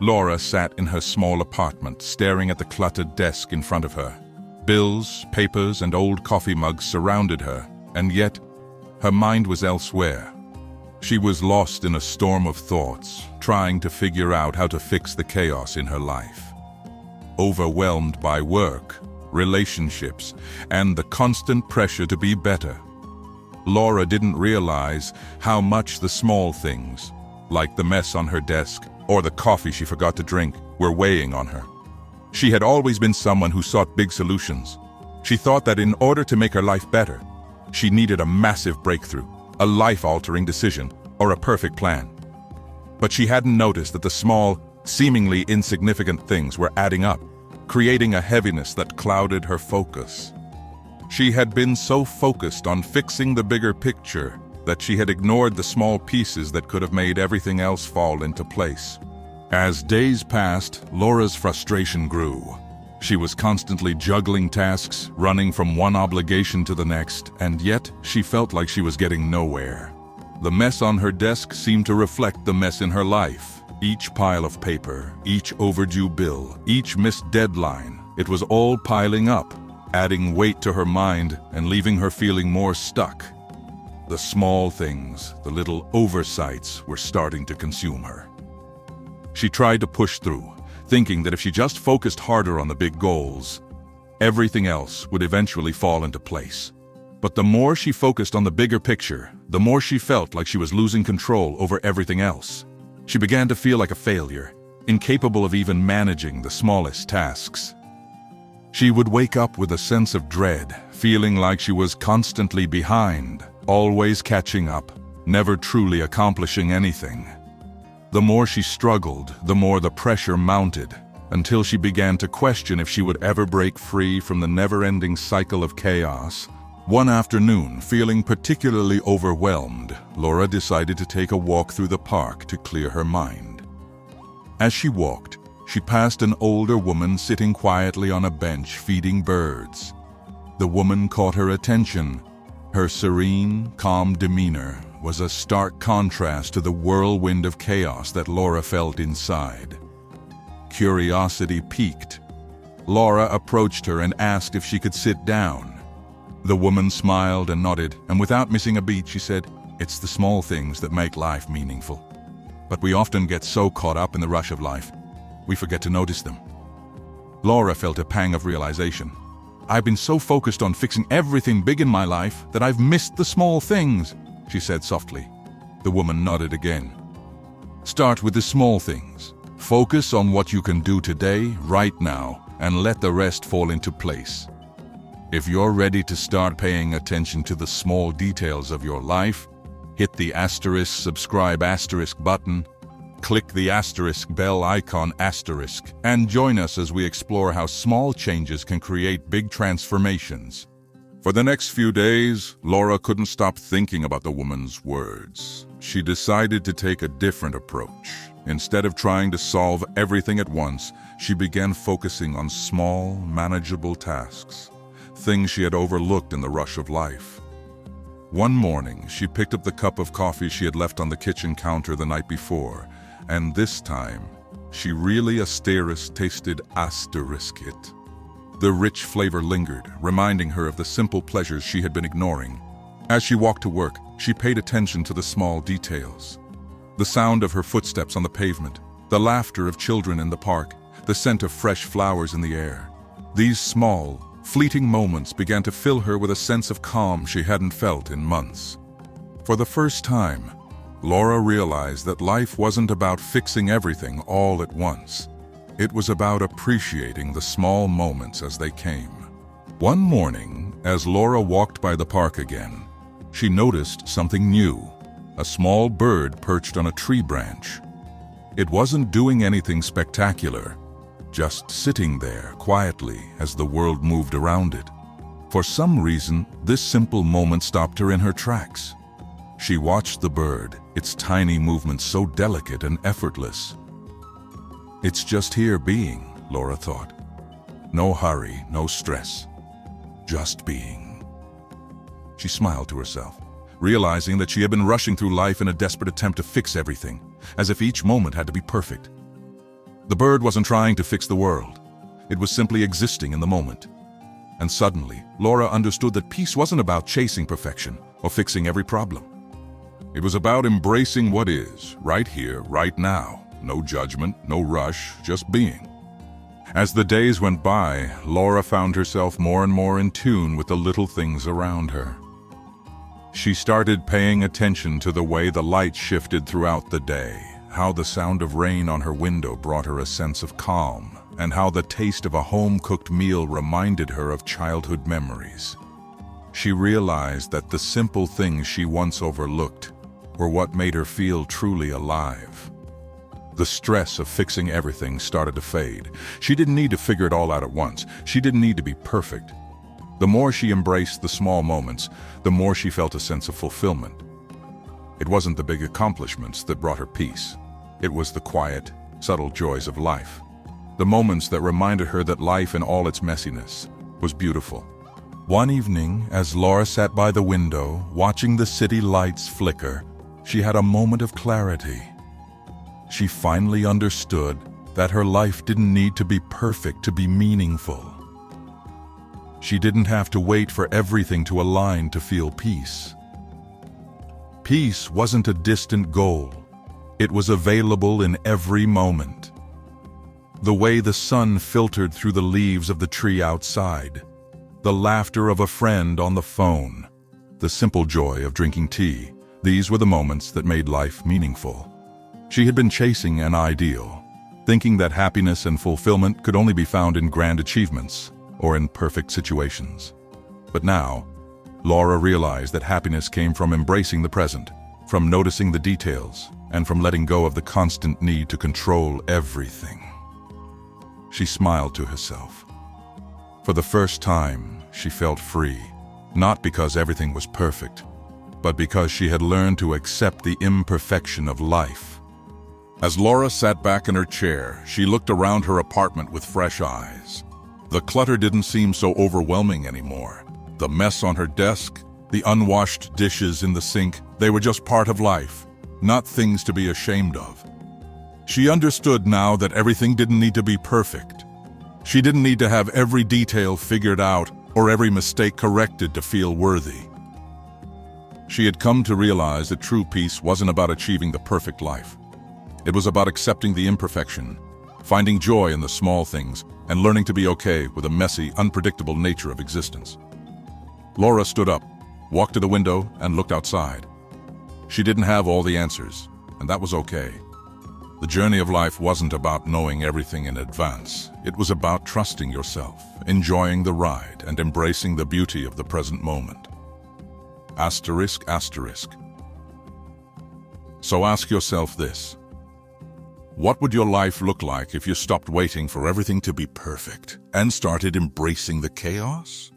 Laura sat in her small apartment, staring at the cluttered desk in front of her. Bills, papers, and old coffee mugs surrounded her, and yet, her mind was elsewhere. She was lost in a storm of thoughts, trying to figure out how to fix the chaos in her life. Overwhelmed by work, relationships, and the constant pressure to be better. Laura didn't realize how much the small things, like the mess on her desk or the coffee she forgot to drink, were weighing on her. She had always been someone who sought big solutions. She thought that in order to make her life better, she needed a massive breakthrough, a life-altering decision, or a perfect plan. But she hadn't noticed that the small, seemingly insignificant things were adding up, creating a heaviness that clouded her focus. She had been so focused on fixing the bigger picture that she had ignored the small pieces that could have made everything else fall into place. As days passed, Laura's frustration grew. She was constantly juggling tasks, running from one obligation to the next, and yet she felt like she was getting nowhere. The mess on her desk seemed to reflect the mess in her life. Each pile of paper, each overdue bill, each missed deadline, it was all piling up, adding weight to her mind and leaving her feeling more stuck. The small things, the little oversights, were starting to consume her. She tried to push through, thinking that if she just focused harder on the big goals, everything else would eventually fall into place. But the more she focused on the bigger picture, the more she felt like she was losing control over everything else. She began to feel like a failure, incapable of even managing the smallest tasks. She would wake up with a sense of dread, feeling like she was constantly behind, always catching up, never truly accomplishing anything. The more she struggled, the more the pressure mounted, until she began to question if she would ever break free from the never-ending cycle of chaos. One afternoon, feeling particularly overwhelmed, Laura decided to take a walk through the park to clear her mind. As she walked, she passed an older woman sitting quietly on a bench feeding birds. The woman caught her attention. Her serene, calm demeanor was a stark contrast to the whirlwind of chaos that Laura felt inside. Curiosity piqued. Laura approached her and asked if she could sit down. The woman smiled and nodded, and without missing a beat, she said, "It's the small things that make life meaningful. But we often get so caught up in the rush of life, we forget to notice them." Laura felt a pang of realization. "I've been so focused on fixing everything big in my life that I've missed the small things," she said softly. The woman nodded again. "Start with the small things. Focus on what you can do today, right now, and let the rest fall into place. If you're ready to start paying attention to the small details of your life, hit the *subscribe* button, click the *bell icon*, and join us as we explore how small changes can create big transformations. For the next few days, Laura couldn't stop thinking about the woman's words. She decided to take a different approach. Instead of trying to solve everything at once, she began focusing on small, manageable tasks, things she had overlooked in the rush of life. One morning, she picked up the cup of coffee she had left on the kitchen counter the night before, and this time, she really tasted it. The rich flavor lingered, reminding her of the simple pleasures she had been ignoring. As she walked to work, she paid attention to the small details. The sound of her footsteps on the pavement, the laughter of children in the park, the scent of fresh flowers in the air. These small, fleeting moments began to fill her with a sense of calm she hadn't felt in months. For the first time, Laura realized that life wasn't about fixing everything all at once. It was about appreciating the small moments as they came. One morning, as Laura walked by the park again, she noticed something new. A small bird perched on a tree branch. It wasn't doing anything spectacular, just sitting there quietly as the world moved around it. For some reason, this simple moment stopped her in her tracks. She watched the bird, its tiny movements so delicate and effortless. "It's just here being," Laura thought. "No hurry, no stress. Just being." She smiled to herself, realizing that she had been rushing through life in a desperate attempt to fix everything, as if each moment had to be perfect. The bird wasn't trying to fix the world. It was simply existing in the moment. And suddenly, Laura understood that peace wasn't about chasing perfection or fixing every problem. It was about embracing what is, right here, right now. No judgment, no rush, just being. As the days went by, Laura found herself more and more in tune with the little things around her. She started paying attention to the way the light shifted throughout the day, how the sound of rain on her window brought her a sense of calm, and how the taste of a home-cooked meal reminded her of childhood memories. She realized that the simple things she once overlooked were what made her feel truly alive. The stress of fixing everything started to fade. She didn't need to figure it all out at once. She didn't need to be perfect. The more she embraced the small moments, the more she felt a sense of fulfillment. It wasn't the big accomplishments that brought her peace. It was the quiet, subtle joys of life. The moments that reminded her that life in all its messiness was beautiful. One evening, as Laura sat by the window, watching the city lights flicker, she had a moment of clarity. She finally understood that her life didn't need to be perfect to be meaningful. She didn't have to wait for everything to align to feel peace. Peace wasn't a distant goal. It was available in every moment. The way the sun filtered through the leaves of the tree outside, the laughter of a friend on the phone, the simple joy of drinking tea, these were the moments that made life meaningful. She had been chasing an ideal, thinking that happiness and fulfillment could only be found in grand achievements or in perfect situations. But now, Laura realized that happiness came from embracing the present, from noticing the details, and from letting go of the constant need to control everything. She smiled to herself. For the first time, she felt free, not because everything was perfect, but because she had learned to accept the imperfection of life. As Laura sat back in her chair, she looked around her apartment with fresh eyes. The clutter didn't seem so overwhelming anymore. The mess on her desk, the unwashed dishes in the sink, they were just part of life, not things to be ashamed of. She understood now that everything didn't need to be perfect. She didn't need to have every detail figured out or every mistake corrected to feel worthy. She had come to realize that true peace wasn't about achieving the perfect life. It was about accepting the imperfection, finding joy in the small things, and learning to be okay with the messy, unpredictable nature of existence. Laura stood up, walked to the window, and looked outside. She didn't have all the answers, and that was okay. The journey of life wasn't about knowing everything in advance. It was about trusting yourself, enjoying the ride, and embracing the beauty of the present moment. Asterisk, asterisk. So ask yourself this. What would your life look like if you stopped waiting for everything to be perfect and started embracing the chaos?